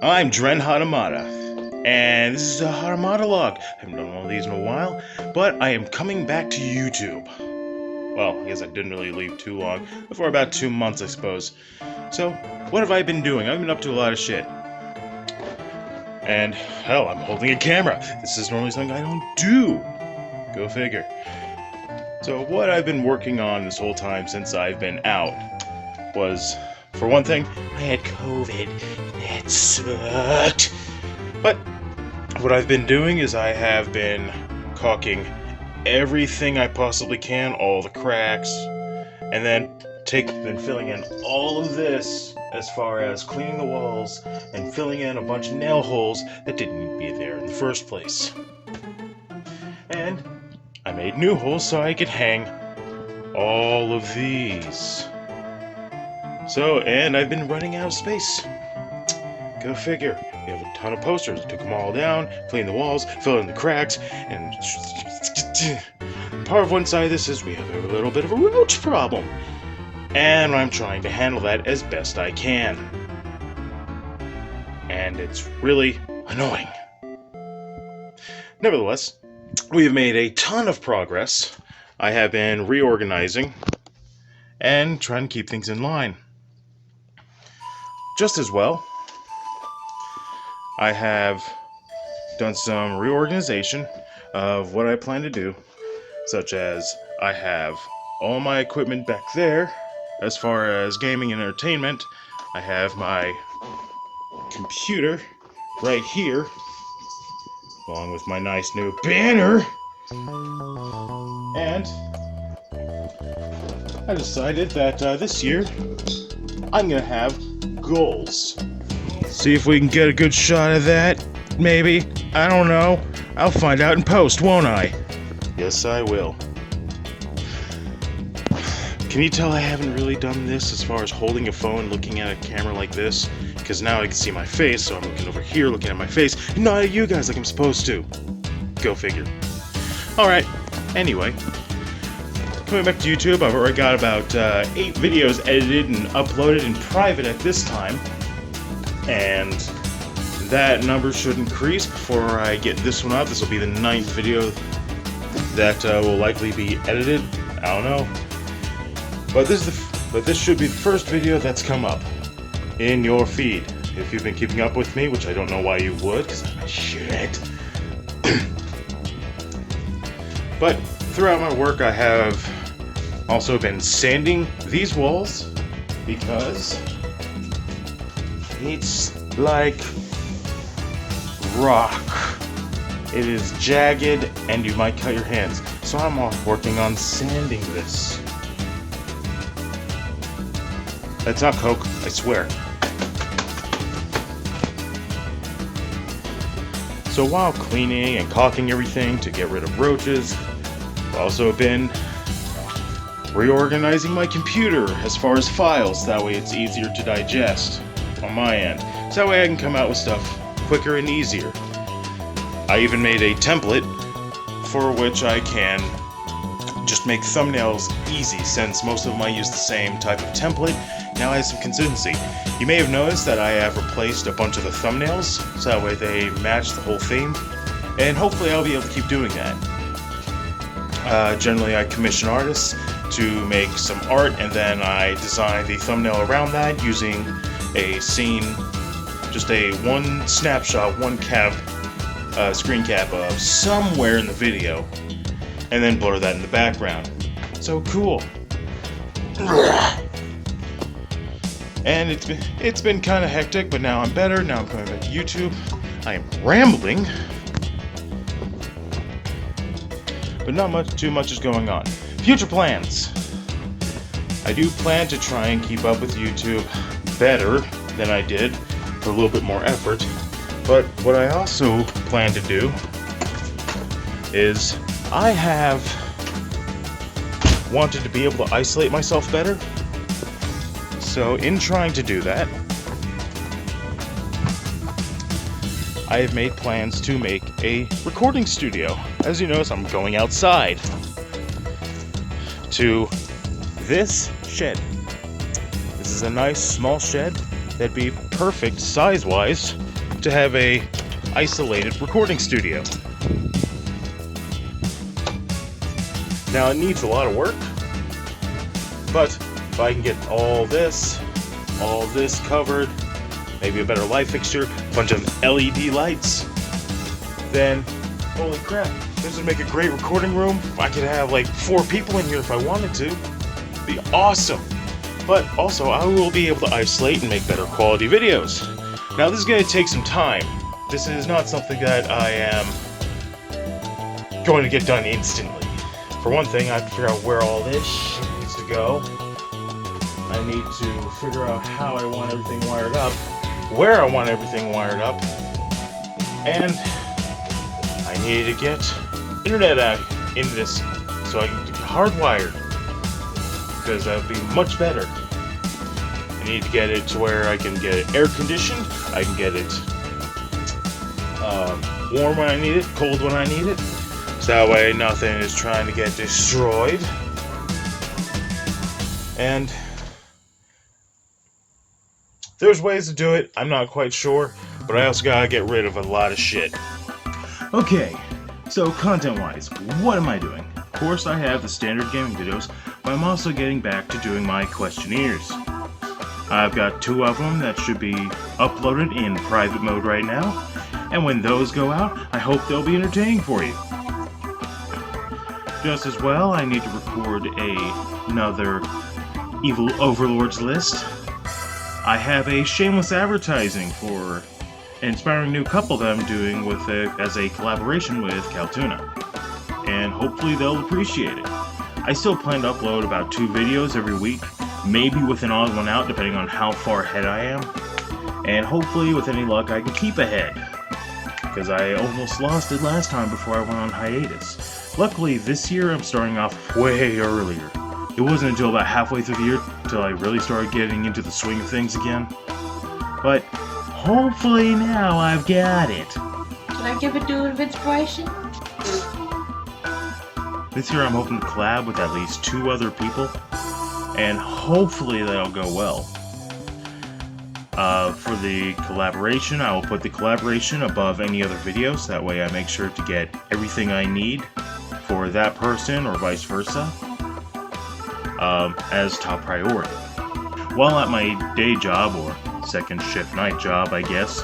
I'm Dren Hatamata, and this is a Hatamatalog. I haven't done one of these in a while, but I am coming back to YouTube. Well, I guess I didn't really leave too long, for about 2 months, I suppose. So, what have I been doing? I've been up to a lot of shit. And, hell, I'm holding a camera. This is normally something I don't do. Go figure. So, what I've been working on this whole time since I've been out was, for one thing, I had COVID. That sucked. But what I've been doing is I have been caulking everything I possibly can, all the cracks, and then filling in all of this as far as cleaning the walls and filling in a bunch of nail holes that didn't need to be there in the first place. And I made new holes so I could hang all of these. So, and I've been running out of space. Go figure. We have a ton of posters. Took them all down, cleaned the walls, filled in the cracks, and part of one side of this is we have a little bit of a roach problem. And I'm trying to handle that as best I can. And it's really annoying. Nevertheless, we have made a ton of progress. I have been reorganizing and trying to keep things in line. Just as well, I have done some reorganization of what I plan to do, such as I have all my equipment back there. As far as gaming and entertainment, I have my computer right here, along with my nice new banner. And I decided that this year I'm gonna have goals. See if we can get a good shot of that. Maybe. I don't know. I'll find out in post, won't I? Yes, I will. Can you tell I haven't really done this as far as holding a phone, looking at a camera like this? Because now I can see my face, so I'm looking over here, looking at my face, and not at you guys like I'm supposed to. Go figure. Alright, anyway. Coming back to YouTube, I've already got about 8 videos edited and uploaded in private at this time. And that number should increase before I get this one up. This will be the 9th video that will likely be edited. I don't know. But this should be the first video that's come up in your feed. If you've been keeping up with me, which I don't know why you would, because I'm a shit. But throughout my work, I have also been sanding these walls because it's like rock. It is jagged and you might cut your hands. So I'm working on sanding this. That's not coke, I swear. So while cleaning and caulking everything to get rid of roaches, I've also been reorganizing my computer as far as files. That way it's easier to digest on my end. So that way I can come out with stuff quicker and easier. I even made a template for which I can just make thumbnails easy, since most of them I use the same type of template. Now I have some consistency. You may have noticed that I have replaced a bunch of the thumbnails, so that way they match the whole theme, and hopefully I'll be able to keep doing that. Generally I commission artists to make some art, and then I design the thumbnail around that using a scene, just a one snapshot, one screen cap of somewhere in the video, and then blur that in the background. So cool. And it's been kind of hectic, but now I'm better. Now I'm coming back to YouTube. I am rambling, but not too much is going on. Future plans. I do plan to try and keep up with YouTube better than I did, for a little bit more effort. But what I also plan to do is I have wanted to be able to isolate myself better. So in trying to do that, I have made plans to make a recording studio. As you notice, I'm going outside to this shed. This is a nice small shed that'd be perfect size-wise to have a isolated recording studio. Now it needs a lot of work, but if I can get all this covered, maybe a better light fixture, a bunch of LED lights, then holy crap, this would make a great recording room. I could have like 4 people in here if I wanted to. It'd be awesome. But also I will be able to isolate and make better quality videos. Now this is going to take some time. This is not something that I am going to get done instantly. For one thing, I have to figure out where all this shit needs to go. I need to figure out how I want everything wired up, where I want everything wired up, and I need to get internet out into this so I can get hardwired, because that would be much better. I need to get it to where I can get it air conditioned, I can get it warm when I need it, cold when I need it, so that way nothing is trying to get destroyed. And there's ways to do it, I'm not quite sure, but I also gotta get rid of a lot of shit. Okay, so content-wise, what am I doing? Of course I have the standard gaming videos, but I'm also getting back to doing my questionnaires. I've got 2 of them that should be uploaded in private mode right now, and when those go out, I hope they'll be entertaining for you. Just as well, I need to record another Evil Overlords list. I have a shameless advertising for an inspiring new couple that I'm doing with as a collaboration with Caltuna, and hopefully they'll appreciate it. I still plan to upload about 2 videos every week, maybe with an odd one out depending on how far ahead I am, and hopefully with any luck I can keep ahead, because I almost lost it last time before I went on hiatus. Luckily this year I'm starting off way earlier. It wasn't until about halfway through the year until I really started getting into the swing of things again. But hopefully now I've got it. Can I give a dude of inspiration? This year I'm hoping to collab with at least 2 other people, and hopefully that'll go well. For the collaboration, I will put the collaboration above any other videos, that way I make sure to get everything I need for that person or vice versa. As top priority. While at my day job, or second shift night job I guess,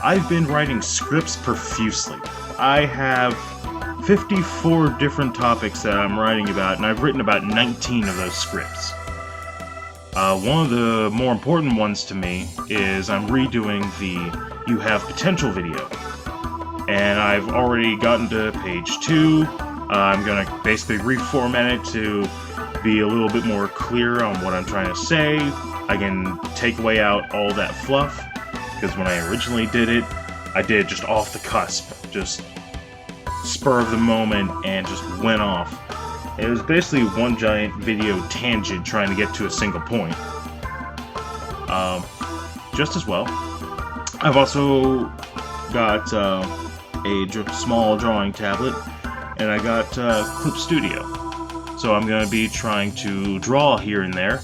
I've been writing scripts profusely. I have 54 different topics that I'm writing about, and I've written about 19 of those scripts. One of the more important ones to me is I'm redoing the You Have Potential video, and I've already gotten to page 2. I'm gonna basically reformat it to be a little bit more clear on what I'm trying to say. I can take away out all that fluff, because when I originally did it, I did it just off the cusp, just spur of the moment, and just went off. It was basically one giant video tangent trying to get to a single point. Just as well, I've also got a small drawing tablet, and I got Clip Studio. So I'm going to be trying to draw here and there,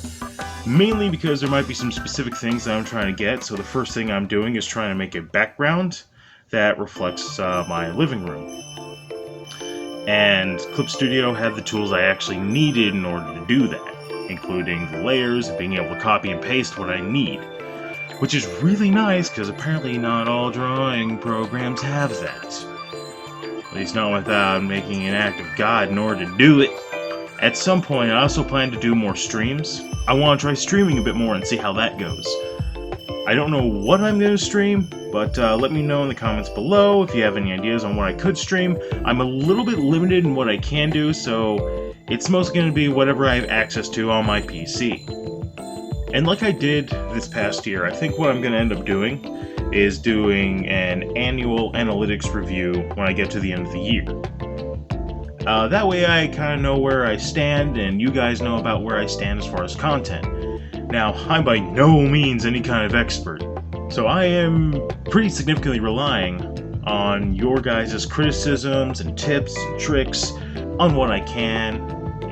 mainly because there might be some specific things that I'm trying to get. So the first thing I'm doing is trying to make a background that reflects my living room. And Clip Studio had the tools I actually needed in order to do that, including the layers and being able to copy and paste what I need. Which is really nice, because apparently not all drawing programs have that. At least not without making an act of God in order to do it. At some point, I also plan to do more streams. I want to try streaming a bit more and see how that goes. I don't know what I'm going to stream, but let me know in the comments below if you have any ideas on what I could stream. I'm a little bit limited in what I can do, so it's mostly going to be whatever I have access to on my PC. And like I did this past year, I think what I'm going to end up doing is doing an annual analytics review when I get to the end of the year. That way I kind of know where I stand, and you guys know about where I stand as far as content. Now, I'm by no means any kind of expert, so I am pretty significantly relying on your guys' criticisms and tips and tricks on what I can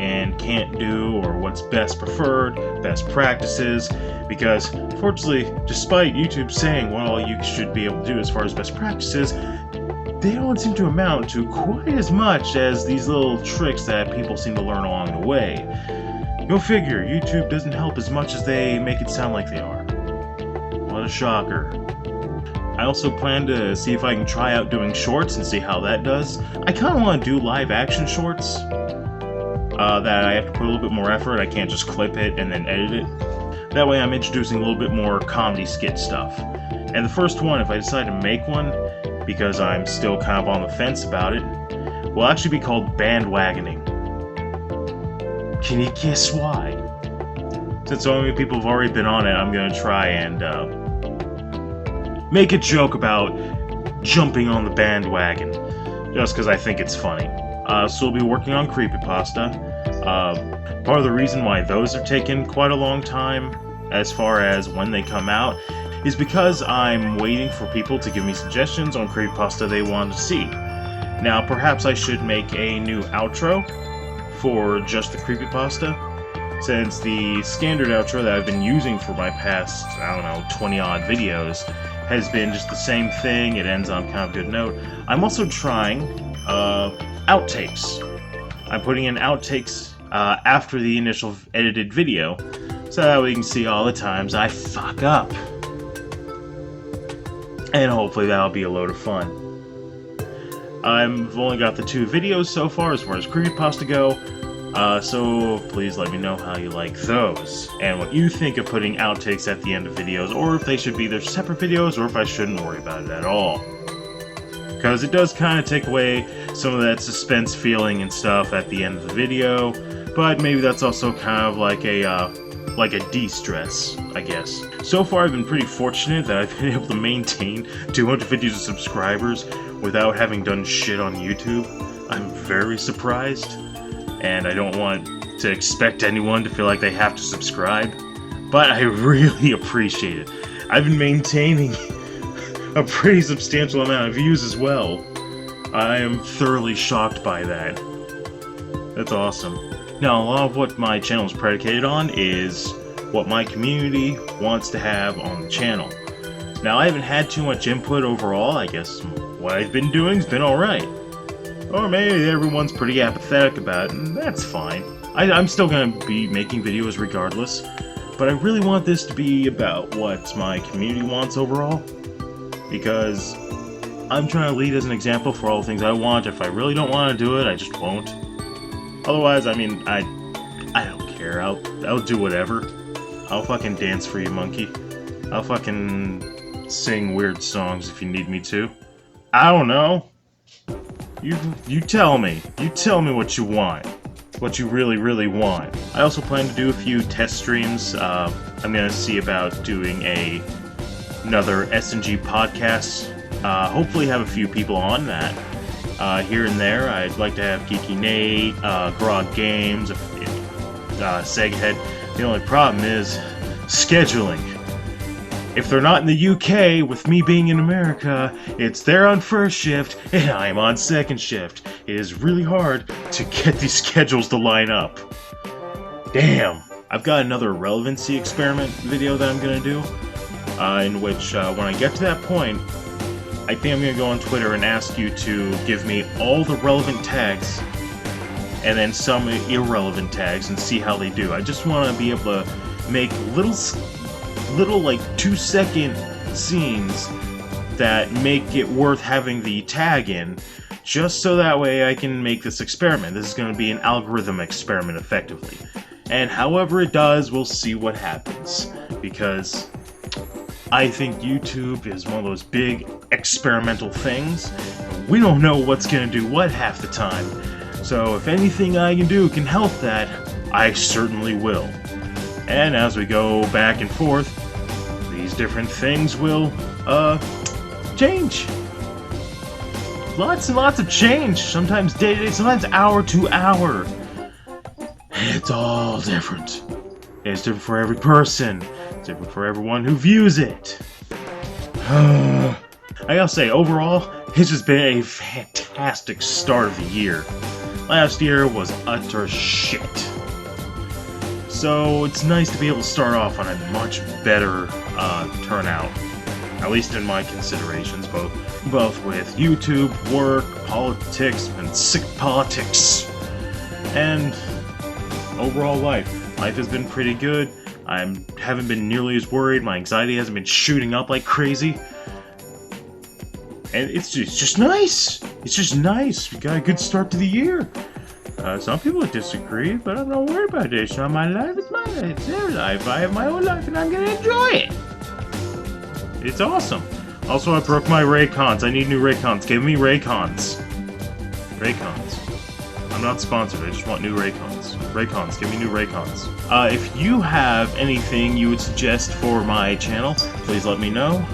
and can't do, or what's best preferred, best practices, because fortunately, despite YouTube saying what all you should be able to do as far as best practices, they don't seem to amount to quite as much as these little tricks that people seem to learn along the way. Go figure, YouTube doesn't help as much as they make it sound like they are. What a shocker. I also plan to see if I can try out doing shorts and see how that does. I kind of want to do live action shorts. That I have to put a little bit more effort. I can't just clip it and then edit it. That way I'm introducing a little bit more comedy skit stuff. And the first one, if I decide to make one, because I'm still kind of on the fence about it, will actually be called bandwagoning. Can you guess why? Since so many people have already been on it, I'm gonna try and make a joke about jumping on the bandwagon, just because I think it's funny. So we'll be working on creepypasta. Part of the reason why those are taking quite a long time, as far as when they come out, is because I'm waiting for people to give me suggestions on creepypasta they want to see. Now, perhaps I should make a new outro for just the creepypasta, since the standard outro that I've been using for my past, 20-odd videos has been just the same thing. It ends on kind of a good note. I'm also trying outtakes. I'm putting in outtakes after the initial edited video, so that we can see all the times I fuck up. And hopefully that'll be a load of fun. I've only got the 2 videos so far as far as creepypasta go, so please let me know how you like those, and what you think of putting outtakes at the end of videos, or if they should be their separate videos, or if I shouldn't worry about it at all. Because it does kind of take away some of that suspense feeling and stuff at the end of the video, but maybe that's also kind of like a de-stress, I guess. So far I've been pretty fortunate that I've been able to maintain 250 subscribers without having done shit on YouTube. I'm very surprised, and I don't want to expect anyone to feel like they have to subscribe, but I really appreciate it. I've been maintaining a pretty substantial amount of views as well. I am thoroughly shocked by that. That's awesome. Now, a lot of what my channel is predicated on is what my community wants to have on the channel. Now, I haven't had too much input overall. I guess what I've been doing has been alright. Or maybe everyone's pretty apathetic about it, and that's fine. I'm still going to be making videos regardless, but I really want this to be about what my community wants overall, because I'm trying to lead as an example for all the things I want. If I really don't want to do it, I just won't. Otherwise, I mean, I don't care. I'll do whatever. I'll fucking dance for you, monkey. I'll fucking sing weird songs if you need me to. I don't know. You tell me. You tell me what you want. What you really, really want. I also plan to do a few test streams. I'm gonna see about doing another S&G podcast. Hopefully have a few people on that. Here and there. I'd like to have Geeky Nate, Grog Games, Seghead. The only problem is scheduling. If they're not in the UK, with me being in America, it's they're on first shift and I'm on second shift. It is really hard to get these schedules to line up. Damn. I've got another relevancy experiment video that I'm gonna do, in which when I get to that point, I think I'm going to go on Twitter and ask you to give me all the relevant tags and then some irrelevant tags and see how they do. I just want to be able to make little like 2-second scenes that make it worth having the tag in, just so that way I can make this experiment. This is going to be an algorithm experiment, effectively. And however it does, we'll see what happens. Because I think YouTube is one of those big experimental things. We don't know what's going to do what half the time. So if anything I can do can help that, I certainly will. And as we go back and forth, these different things will, change. Lots and lots of change. Sometimes day to day, sometimes hour to hour. It's all different. It's different for every person. It's different for everyone who views it. I gotta say, overall, it's just been a fantastic start of the year. last year was utter shit. So it's nice to be able to start off on a much better turnout, at least in my considerations, both with YouTube, work, politics, and sick politics, and overall life. Life has been pretty good. I haven't been nearly as worried. My anxiety hasn't been shooting up like crazy. And it's just nice. It's just nice. We got a good start to the year. Some people disagree, but I'm not worried about it. It's not my life, it's my life. It's their life. I have my own life, and I'm gonna enjoy it. It's awesome. Also, I broke my Raycons. I need new Raycons. Give me Raycons. Raycons. I'm not sponsored. I just want new Raycons. Raycons. Give me new Raycons. If you have anything you would suggest for my channel, please let me know.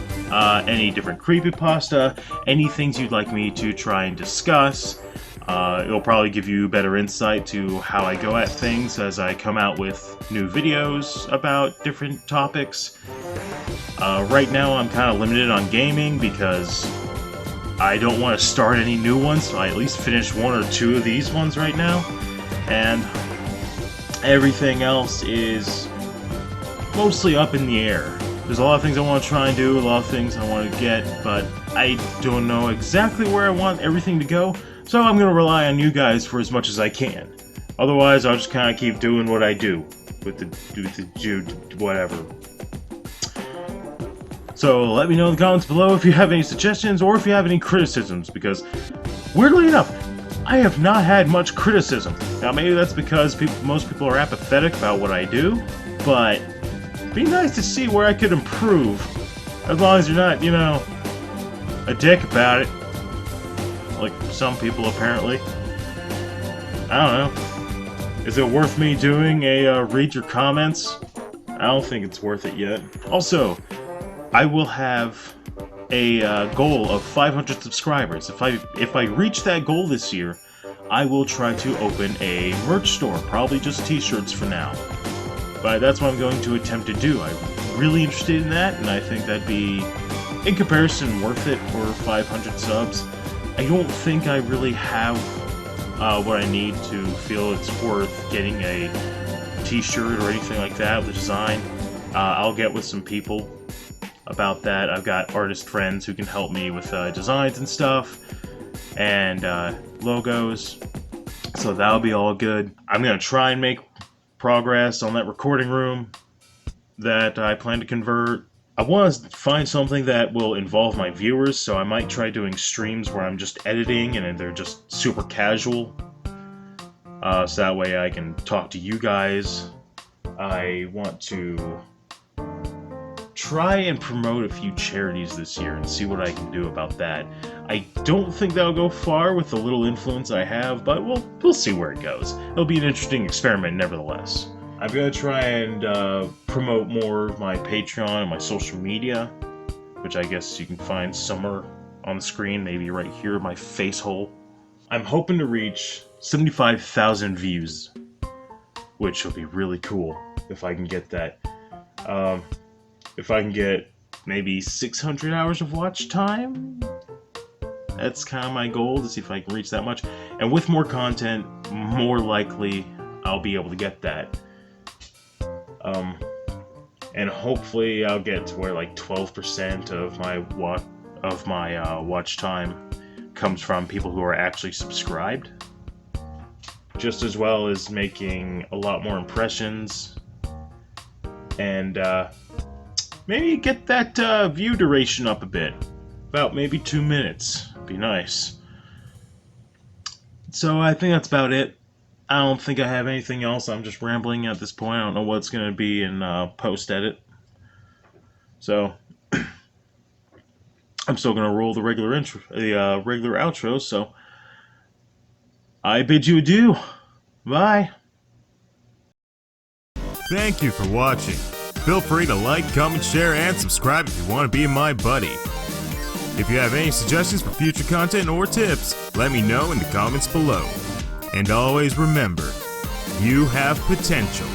Any different creepypasta, any things you'd like me to try and discuss. It'll probably give you better insight to how I go at things as I come out with new videos about different topics. Right now I'm kind of limited on gaming because I don't want to start any new ones, so I at least finish one or two of these ones right now. And everything else is mostly up in the air. There's a lot of things I want to try and do, a lot of things I want to get, but I don't know exactly where I want everything to go. So I'm going to rely on you guys for as much as I can. Otherwise, I'll just kind of keep doing what I do with the whatever. So let me know in the comments below if you have any suggestions or if you have any criticisms, because weirdly enough, I have not had much criticism. Now maybe that's because most people are apathetic about what I do, but it'd be nice to see where I could improve, as long as you're not, you know, a dick about it. Like some people, apparently. I don't know. Is it worth me doing a read your comments? I don't think it's worth it yet. Also, I will have a goal of 500 subscribers. If I reach that goal this year, I will try to open a merch store. Probably just t-shirts for now. But that's what I'm going to attempt to do. I'm really interested in that, and I think that'd be, in comparison, worth it for 500 subs. I don't think I really have what I need to feel it's worth getting a t-shirt or anything like that with a design. I'll get with some people about that. I've got artist friends who can help me with designs and stuff, and logos, so that'll be all good. I'm gonna try and make progress on that recording room that I plan to convert. I want to find something that will involve my viewers, so I might try doing streams where I'm just editing and they're just super casual. So that way I can talk to you guys. I want to try and promote a few charities this year and see what I can do about that. I don't think that'll go far with the little influence I have, but we'll see where it goes. It'll be an interesting experiment nevertheless. I'm going to try and promote more of my Patreon and my social media, which I guess you can find somewhere on the screen, maybe right here in my face hole. I'm hoping to reach 75,000 views, which will be really cool if I can get that. If I can get maybe 600 hours of watch time, that's kind of my goal, to see if I can reach that much. And with more content, more likely I'll be able to get that. And hopefully I'll get to where like 12% of my watch time comes from people who are actually subscribed, just as well as making a lot more impressions, and maybe get that view duration up a bit, about maybe 2 minutes. Be nice. So I think that's about it. I don't think I have anything else. I'm just rambling at this point. I don't know what's going to be in post-edit. So I'm still going to roll the regular intro, the regular outro. So I bid you adieu. Bye. Thank you for watching. Feel free to like, comment, share, and subscribe if you want to be my buddy. If you have any suggestions for future content or tips, let me know in the comments below. And always remember, you have potential.